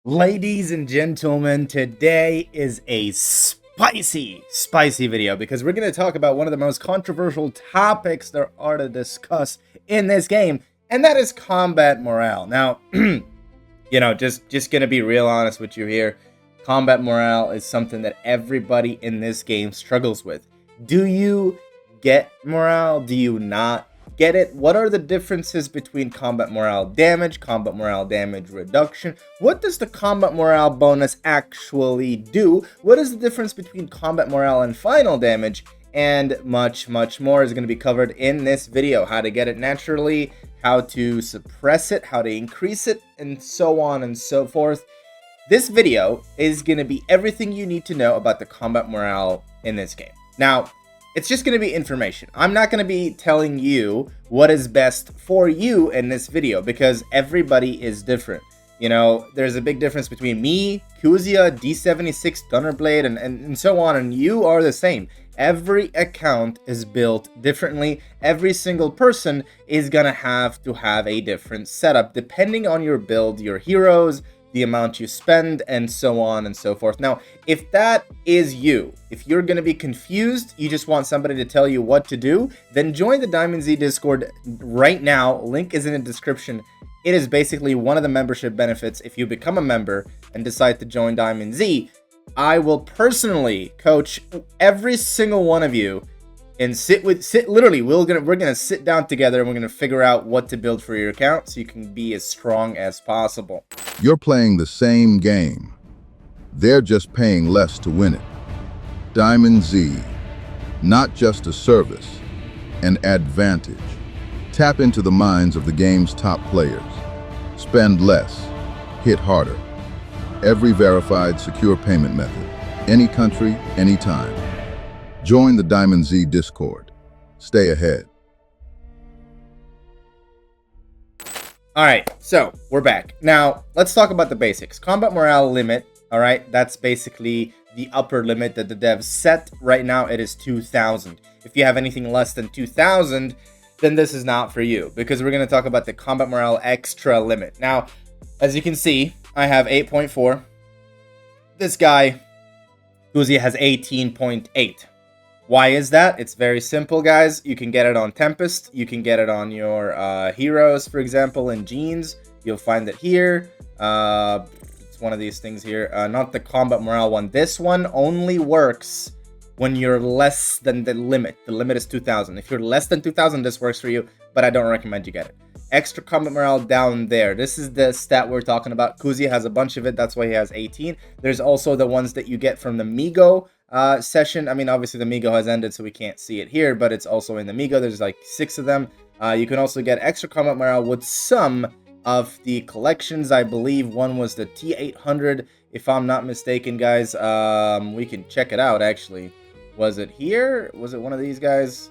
Ladies and gentlemen, today is a spicy video because we're going to talk about one of the most controversial topics there are to discuss in this game, and that is combat morale. Now, just going to be real honest with you here. Combat morale is something that everybody in this game struggles with. Do you get morale? Do you not get it? What are the differences between combat morale damage reduction? What does the combat morale bonus actually do? What is the difference between combat morale and final damage? And much more is going to be covered in this video. How to get it naturally, how to suppress it, how to increase it, and so on and so forth. This video is going to be everything you need to know about the combat morale in this game. Now, it's just going to be information. I'm not going to be telling you what is best for you in this video because everybody is different. You know, there's a big difference between me, Kuzia, D76, Thunderblade, and so on, and you are the same. Every account is built differently. Every single person is going to have a different setup depending on your build, your heroes, the amount you spend, and so on and so forth. Now, if that is you, if you're going to be confused, you just want somebody to tell you what to do, then join the Diamond Z Discord right now. Link is in the description. It is basically one of the membership benefits. If you become a member and decide to join Diamond Z, I will personally coach every single one of you and literally we're gonna sit down together and we're gonna figure out what to build for your account so you can be as strong as possible. You're playing the same game. They're just paying less to win it. Diamond Z, not just a service, an advantage. Tap into the minds of the game's top players. Spend less, hit harder. Every verified, secure payment method. Any country, anytime. Join the Diamond Z Discord. Stay ahead. All right, so we're back. Now, let's talk about the basics. Combat morale limit, all right? That's basically the upper limit that the devs set. Right now, it is 2,000. If you have anything less than 2,000, then this is not for you because we're going to talk about the combat morale extra limit. Now, as you can see, I have 8.4. This guy, Kuzia, has 18.8. Why is that? It's very simple, guys. You can get it on Tempest. You can get it on your heroes, for example, in Jeans. You'll find it here. It's one of these things here. Not the combat morale one. This one only works when you're less than the limit. The limit is 2,000. If you're less than 2,000, this works for you, but I don't recommend you get it. Extra combat morale down there. This is the stat we're talking about. Kuzia has a bunch of it. That's why he has 18. There's also the ones that you get from the Migo session. I mean, obviously the Migo has ended, so we can't see it here, but it's also in the Migo. There's like 6 of them. You can also get extra combat morale with some of the collections. I believe one was the T800, if I'm not mistaken, guys. We can check it out, actually. Was it here? Was it one of these guys?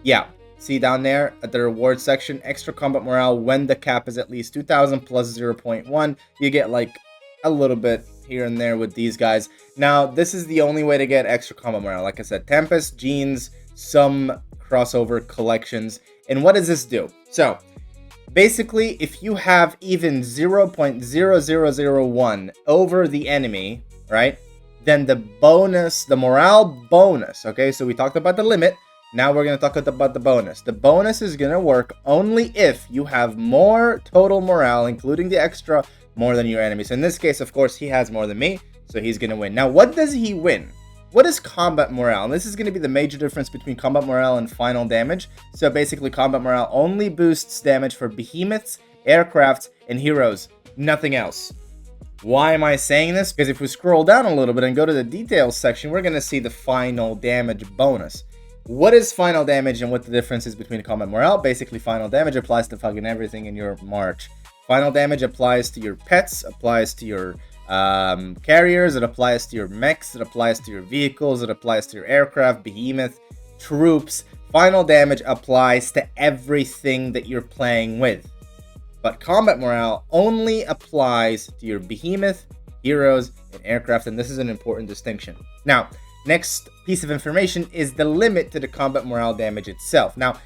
Yeah. See down there at the reward section, extra combat morale when the cap is at least 2,000 plus 0.1. You get like a little bit here and there with these guys. Now, this is the only way to get extra combat morale. Like I said, Tempest, Jeans, some crossover collections. And what does this do? So, basically, if you have even 0.0001 over the enemy, right, then the morale bonus, okay, so we talked about the limit. Now we're going to talk about the bonus. The bonus is going to work only if you have more total morale, including the extra, more than your enemies. In this case, of course, he has more than me, so he's going to win. Now, what does he win? What is combat morale? And this is going to be the major difference between combat morale and final damage. So basically, combat morale only boosts damage for behemoths, aircrafts, and heroes. Nothing else. Why am I saying this? Because if we scroll down a little bit and go to the details section, we're going to see the final damage bonus. What is final damage and what the difference is between combat morale? Basically, final damage applies to fucking everything in your march. Final damage applies to your pets, applies to your carriers, it applies to your mechs, it applies to your vehicles, it applies to your aircraft, behemoth, troops. Final damage applies to everything that you're playing with. But combat morale only applies to your behemoth, heroes, and aircraft, and this is an important distinction. Now, next piece of information is the limit to the combat morale damage itself. Now,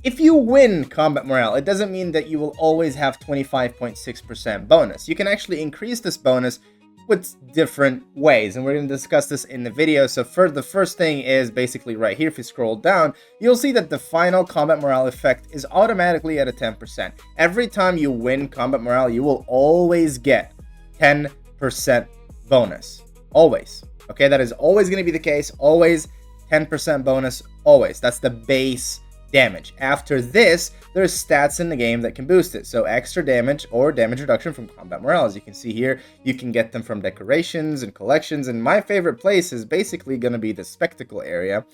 if you win combat morale, it doesn't mean that you will always have 25.6% bonus. You can actually increase this bonus with different ways, and we're going to discuss this in the video. So for the first thing is basically right here. If you scroll down, you'll see that the final combat morale effect is automatically at a 10%. Every time you win combat morale, you will always get 10% bonus. Always. Okay, that is always going to be the case. Always 10% bonus. Always. That's the base damage. After this, there's stats in the game that can boost it. So extra damage or damage reduction from combat morale. As you can see here, you can get them from decorations and collections. And my favorite place is basically going to be the spectacle area,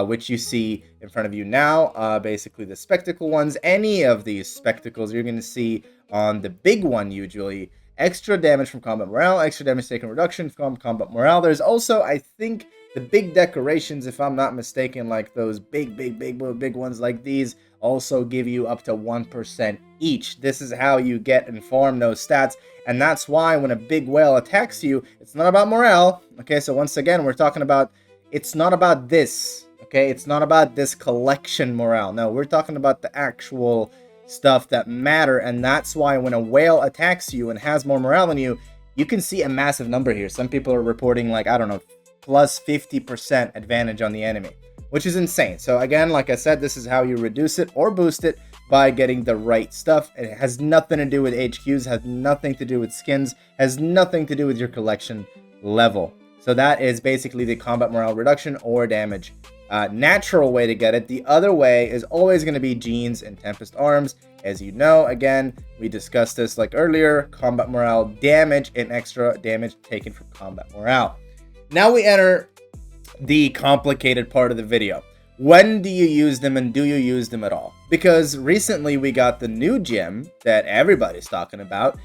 which you see in front of you now. Basically the spectacle ones. Any of these spectacles you're going to see on the big one usually. Extra damage from combat morale, extra damage taken reduction from combat morale. There's also, I think, the big decorations, if I'm not mistaken, like those big ones like these, also give you up to 1% each. This is how you get and farm those stats, and that's why when a big whale attacks you, it's not about morale. Okay, so once again, we're talking about, it's not about this. Okay, it's not about this collection morale. No, we're talking about the actual stuff that matter, and that's why when a whale attacks you and has more morale than you, you can see a massive number here. Some people are reporting like, I don't know, plus 50% advantage on the enemy, which is insane. So again, like I said, this is how you reduce it or boost it by getting the right stuff. It has nothing to do with HQs, has nothing to do with skins, has nothing to do with your collection level. So that is basically the combat morale reduction or damage. Natural way to get it. The other way is always going to be Genes and Tempest Arms. As you know, again, we discussed this like earlier, combat morale damage and extra damage taken from combat morale. Now we enter the complicated part of the video. When do you use them, and do you use them at all? Because recently we got the new gem that everybody's talking about.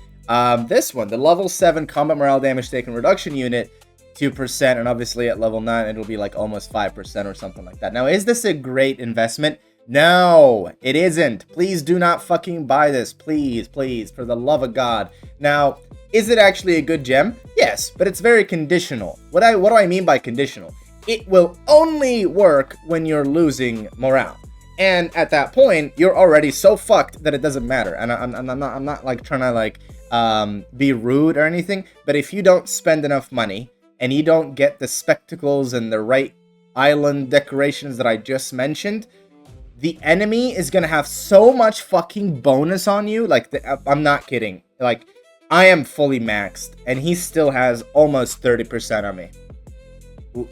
This one, the level 7 combat morale damage taken reduction unit, 2%, and obviously at level 9 it'll be like almost 5% or something like that. Now, is this a great investment? No, it isn't. Please do not fucking buy this. Please, please, for the love of God. Now, is it actually a good gem? Yes, but it's very conditional. What do I mean by conditional? It will only work when you're losing morale. And at that point, you're already so fucked that it doesn't matter. And I'm not like trying to like be rude or anything, but if you don't spend enough money and you don't get the spectacles and the right island decorations that I just mentioned, the enemy is gonna have so much fucking bonus on you. Like, I'm not kidding. Like, I am fully maxed, and he still has almost 30% on me.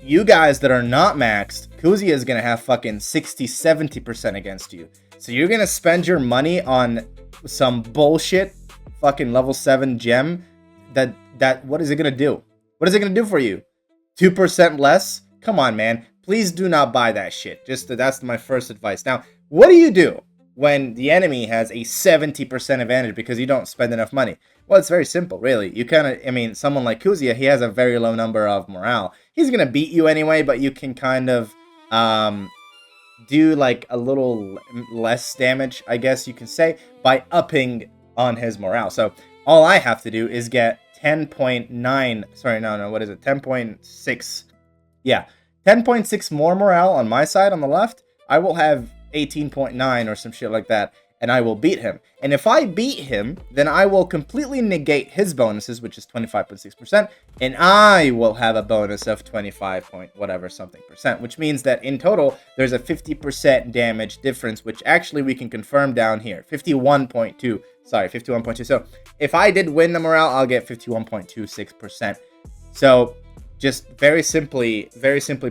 You guys that are not maxed, Kuzia is gonna have fucking 60-70% against you. So you're gonna spend your money on some bullshit fucking level 7 gem that what is it gonna do? What is it gonna do for you? 2% less? Come on, man. Please do not buy that shit. That's my first advice. Now, what do you do when the enemy has a 70% advantage because you don't spend enough money? Well, it's very simple, really. You kind of, I mean, someone like Kuzia, he has a very low number of morale. He's going to beat you anyway, but you can kind of do like a little less damage, I guess you can say, by upping on his morale. So all I have to do is get 10.9, sorry, no, what is it? 10.6. Yeah, 10.6 more morale on my side on the left. I will have 18.9 or some shit like that, and I will beat him. And if I beat him, then I will completely negate his bonuses, which is 25.6%, and I will have a bonus of 25 point whatever something percent, which means that in total, there's a 50% damage difference, which actually we can confirm down here, 51.2. Sorry, 51.2. So if I did win the morale, I'll get 51.26%. So just very simply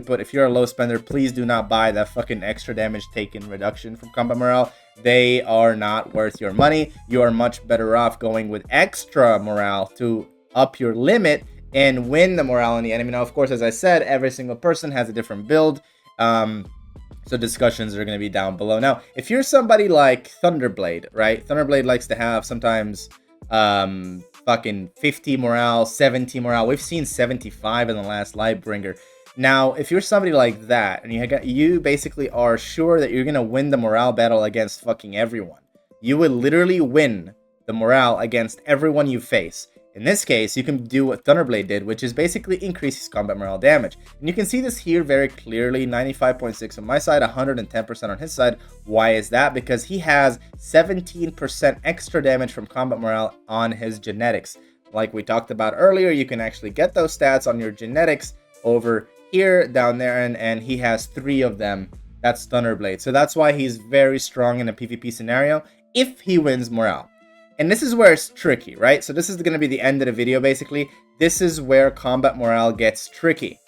put, if you're a low spender, please do not buy that fucking extra damage taken reduction from combat morale. They are not worth your money. You are much better off going with extra morale to up your limit and win the morale on the enemy. Now, of course, as I said, every single person has a different build. So discussions are going to be down below. Now, if you're somebody like Thunderblade, right? Thunderblade likes to have sometimes fucking 50 morale, 70 morale. We've seen 75 in the last Lightbringer. Now, if you're somebody like that, and you basically are sure that you're going to win the morale battle against fucking everyone, you would literally win the morale against everyone you face. In this case, you can do what Thunderblade did, which is basically increase his combat morale damage. And you can see this here very clearly, 95.6 on my side, 110% on his side. Why is that? Because he has 17% extra damage from combat morale on his genetics. Like we talked about earlier, you can actually get those stats on your genetics over here, down there, and he has 3 of them. That's Thunderblade. So that's why he's very strong in a PvP scenario if he wins morale. And this is where it's tricky, right? So this is going to be the end of the video, basically. This is where combat morale gets tricky.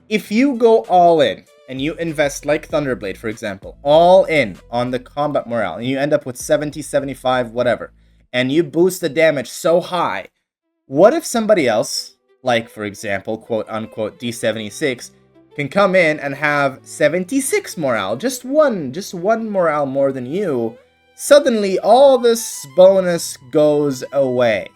If you go all in, and you invest like Thunderblade, for example, all in on the combat morale, and you end up with 70, 75, whatever, and you boost the damage so high, what if somebody else, like, for example, quote-unquote D76, can come in and have 76 morale, just one morale more than you? Suddenly, all this bonus goes away,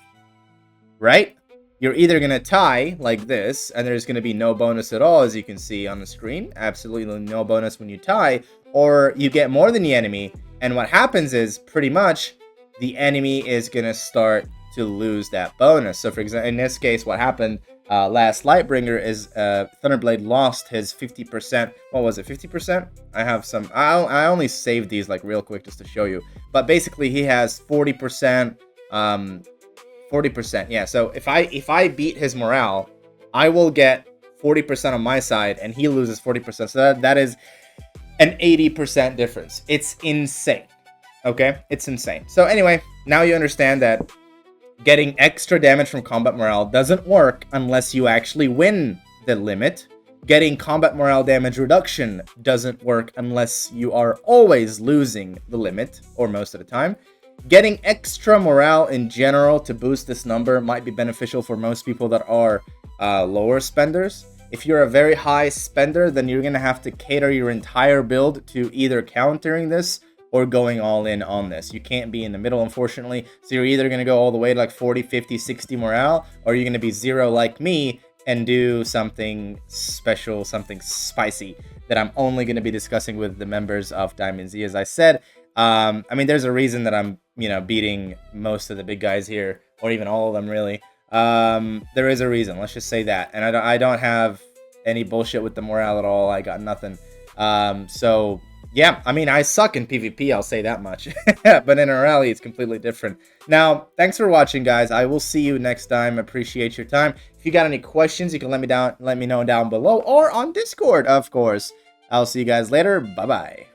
right? You're either going to tie like this, and there's going to be no bonus at all, as you can see on the screen. Absolutely no bonus when you tie, or you get more than the enemy, and what happens is, pretty much, the enemy is going to start to lose that bonus. So, for example, in this case, what happened last Lightbringer is Thunderblade lost his 50%. What was it, 50%? I have some. I only saved these like real quick just to show you. But basically, he has 40%. 40%. Yeah. So if I beat his morale, I will get 40% on my side, and he loses 40%. So that is an 80% difference. It's insane. Okay, it's insane. So anyway, now you understand that getting extra damage from combat morale doesn't work unless you actually win the limit. Getting combat morale damage reduction doesn't work unless you are always losing the limit, or most of the time. Getting extra morale in general to boost this number might be beneficial for most people that are lower spenders. If you're a very high spender, then you're going to have to cater your entire build to either countering this or going all in on this. You can't be in the middle, unfortunately. So you're either going to go all the way to like 40, 50, 60 morale, or you're going to be 0 like me and do something special, something spicy that I'm only going to be discussing with the members of Diamond Z, as I said. I mean, there's a reason that I'm, beating most of the big guys here, or even all of them, really. There is a reason, let's just say that. And I don't have any bullshit with the morale at all. I got nothing. So yeah, I mean, I suck in PvP, I'll say that much. But in a rally, it's completely different. Now, thanks for watching, guys. I will see you next time. Appreciate your time. If you got any questions, you can let me know down below, or on Discord, of course. I'll see you guys later. Bye-bye.